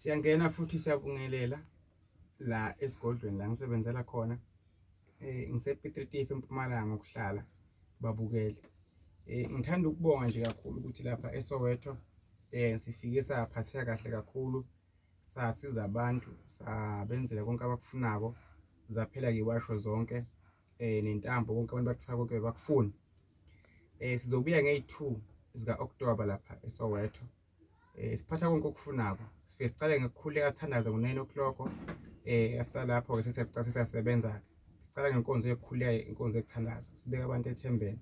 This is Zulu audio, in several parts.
Siyangena futhi siyabungelela la esigodlweni la ngisebenzela khona. Ngise-Piet Retief eMpumalanga ukuhlala babukele. Ngithanda ukubonga nje kakhulu ukuthi lapha eSoweto sifike saphatheka kahle kakhulu, sasiza abantu, sabenzela konke abakufunako, zaphela ngiwasho zonke nentambo konke abantu bakufaka konke bakufuna. Sizobuya nge-2 zika-October lapha eSoweto. Siphatha konke okufunako, sifike sicale ngekukhuleka sithandaze ngo-9 o'clock. After lapho-ke siyasebenza, sicala ngenkonzo yokukhuleka, inkonzo yokuthandaza, sibeka abantu ethembeni.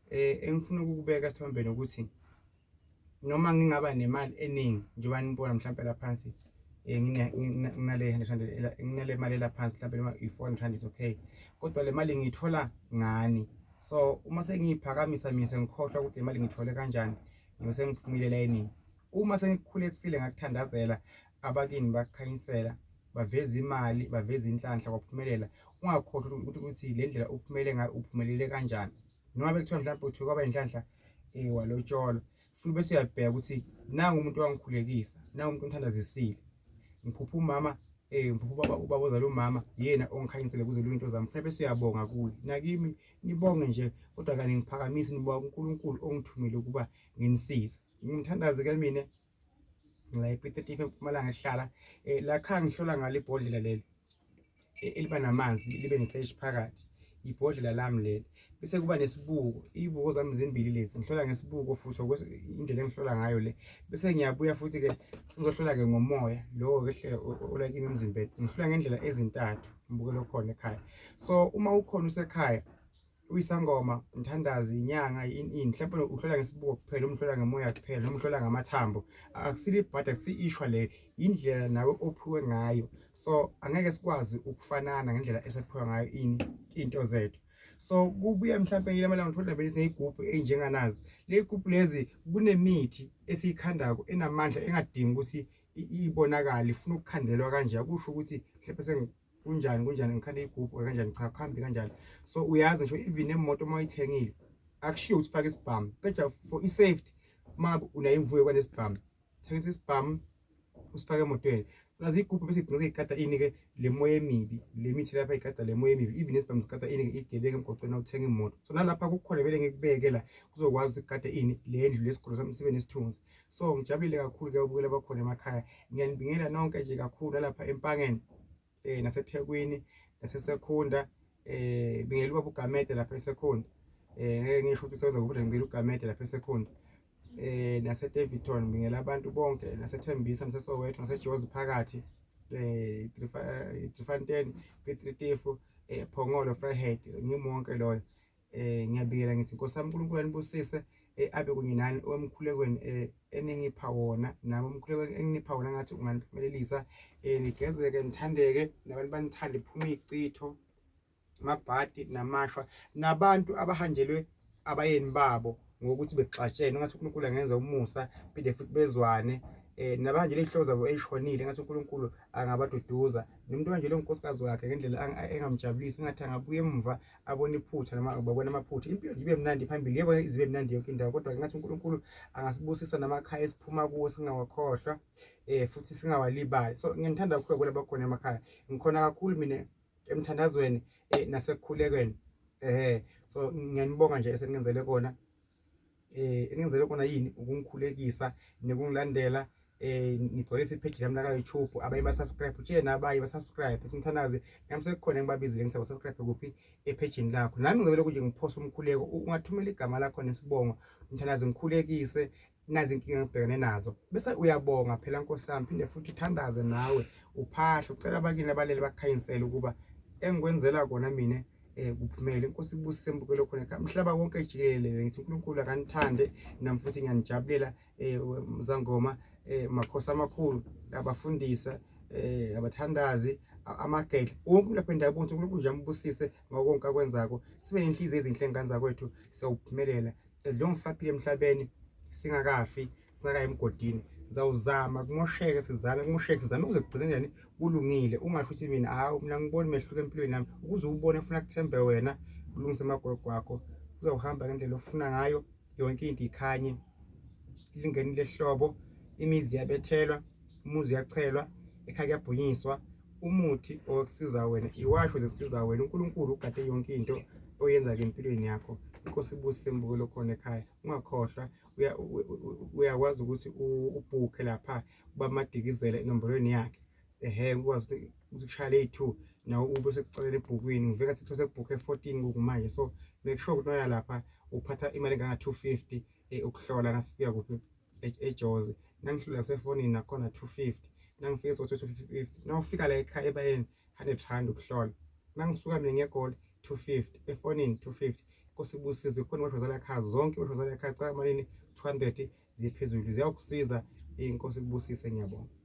Engifuna ukubeka esithombeni ukuthi noma ngingaba nemali eningi njengoba nibona mhlawumbe la phansi, nginale mali la phansi mhlawumbe noma i-400 is okay, kodwa le mali ngiyithola ngani. So uma sengiyiphakamisa mina ngikhohlwa ukuthi le mali ngithole kanjani, ngibese ngiphumile elayinini. Uma sengikukhulekisile ngakuthandazela, abakini bakukhanyisela, baveza imali, baveza inhlanhla kwaphumelela, ungakhohlwa ukuthi le ndlela uphumele ngayo uphumelele kanjani. Noma bekuthiwa mhlawumbe uthi kwaba inhlanhla walotshola, futhi bese uyabheka ukuthi nangu umuntu wangikhulekisa, nangu umuntu ongithandazisile. Ngiphupha umama, ngiphupha ubaba ozala umama, yena ongikhanyisele kuze into zami. Kufanele bese uyabonga kuye. Nakimi nibonge nje, kodwa kani ngiphakamisa nibonga uNkulunkulu ongithumile ukuba nginisize. Ngimthandaze ke mina la e-Piet Retief eMpumalanga ehlala la khaya ngihlola ngale ibhodlela leli eliba namanzi libe neseshi phakathi, ibhodlela lami leli. Bese kuba nesibuko, izibuko zami zimbili lezi, ngihlola ngesibuko futhi indlela engihlola ngayo le. Bese ngiyabuya futhi ke ngizohlola ke ngomoya lo ke hlela olakini emzimbeni, ngihlola ngendlela ezintathu ngibukelo khona ekhaya. So uma ukhona usekhaya uyisangoma, umthandazi, inyanga, ini mhlawumbe uhlola ngesibuko kuphela, umhlola ngemoya kuphela, noma uhlola ngamathambo, akusile ibhada, akusi-ishwa le, indlela nawe ophiwe ngayo. So angeke sikwazi ukufanana ngendlela esephiwe ngayo into zethu. So kubuye mhlawumbe yilamala ngithola belise igubhu enjenganazi. Le gubhu lezi kunemithi esiyikhandako enamandla engadingi ukuthi ibonakale, ifuna ukukhandelwa kanje. Akusho ukuthi mhlawumbe kunjani ngikhande igubhu kanjani, cha kuhambi kanjani. So uyazi ngisho even emoto uma uyithengile akushiwo ukuthi ufake isibhamu, kodwa for i-safety uma unayo imvuyo kwanesibhamu, thenga isibhamu usifake emotweni. Nazi igubhu bese igcina ikata ini ke le moya emibi, le mithi lapha ikata le moya emibi, even isibhamu sikata ini ke igebeke emgwaqweni uthenga imoto. So nalapha kukhona vele ngikubeke la kuzokwazi ukukata ini le ndlu lesikole sami sibe nesithunzi. So ngijabulile kakhulu ke ubukela bakhona emakhaya. Ngiyanibingelela nonke nje kakhulu lapha eMpangeni, naseThekwini, naseSekhunda, bingela ubaba uGamede lapha eSekhunda. Ngeke ngisho ukuthi usebenza ngoba ngibikela uGamede lapha eSekhunda. NaseDaveyton ngibingelela abantu bonke, naseThembisa, naseSoweto, naseJozi phakathi, Driefontein, Piet Retief, Phongolo, Vryheid, ngimonke loyo. Ngiyabikela ngithi Nkosi yami uNkulunkulu anibusise, abe kunye nani omkhulekweni eningipha wona, nami umkhuleko enginipha wona ngathi unganiphumelelisa. Nigezeke, nithandeke, nabantu banithande, iphume icitho, amabhadi namashwa, nabantu abahanjelwe abayeni babo ngokuthi bexashene ngathi uNkulunkulu angenza umusa, phinde futhi bezwane. Nabahanjelwe ihlobo zabo eyishonile ngathi uNkulunkulu angabaduduza. Nomuntu ohanjelwe unkosikazi wakhe ngendlela engamjabulisi, ngathi angabuye emva abone iphutha noma babone amaphutha. Impilo nje ibe mnandi phambili, yebo izibe mnandi yonke indawo, kodwa ngathi uNkulunkulu angasibusisa namakhaya esiphuma kuwo singawakhohlwa, futhi singawalibali. So ngiyandithanda kakhulu kwela bakhona emakhaya, ngikhona kakhulu mina emthandazweni nasekukhulekweni. So ngiyanibonga nje esengenzele kona, engenzele kona yini ukungikhulekisa nokungilandela. Nigcwalise ipage lami la ka-YouTube, abanye ba-subscribe, utshele nabaye ba-subscribe. Ngimthanaze nami sekukhona engibabizile ngithi aba-subscribe kuphi epageni lakho. Nami ngizobele kunje ngiphosa umkhuleko, ungathumela igama lakho nesibongo, Mthanaze ngikhulekise, nazi inkinga engibhekene nazo, bese uyabonga phela Nkosi yami. Phinde futhi uthandaze nawe, uphahle, ucela abakini abalele bakukhanyisele ukuba engikwenzela kona mina kuphumele. Inkosi ibusise embukelo khona ekhaya, umhlaba wonke jikelele. Ngithi uNkulunkulu akanithande, nami futhi ngiyanijabulela. Mzangoma, makhosi amakhulu, abafundisa, abathandazi, amagedla, wonke umuntu lapha endawo ukuthi uNkulunkulu nje ambusise ngakonke akwenzako. Sibe nenhliziyo ezinhle ngane zakwethu, siyawuphumelela. As long sisaphila emhlabeni, singakafi, singakayi emgodini, sizawuzama kumosheke, sizame ukuze kugcine njani kulungile. Ungasho ukuthi mina mina ngibona mehluko empilweni nami, ukuze ubone ufuna kuthembe wena, ulungise amagwegwe akho, uzawuhamba ngendlela ofuna ngayo, yonke into ikhanye, lingeni lehlobo, imizi yabethelwa, umuzi uyachelwa, ekhaya kuyabhunyiswa, umuthi okusiza wena, iwasho zikusiza wena. uNkulunkulu ugade yonke into oyenza-ke empilweni yakho. Inkosi ibusise mbukelo khona ekhaya. Ungakhohlwa uyakwazi ukuthi ubhukhe lapha bamadikizela enomborweni yakhe, ukwazi ukuthi ukushaya ley'2 nawe ube sekucelela ebhukwini. Ngiveka ukuthi sekubhukhe 14 ngokumanje, so make sure ukuthi noya lapha uphatha imali enganga-250 ukuhlola nasifika kuphi eJozi. Nangihlola ngasefonini nakhona 250, nangifika so 250. Nawufika la ekhaya ebayeni 100 rand ukuhlola. Nangisuka mina ngeGoli 250, efonini 250. Inkosi ibusise khona iwasho zala ekhaya, zonke iwasho zala ekhaya cha malini 200 ziphezulu, ziyakusiza. Inkosi ibusise, ngiyabonga.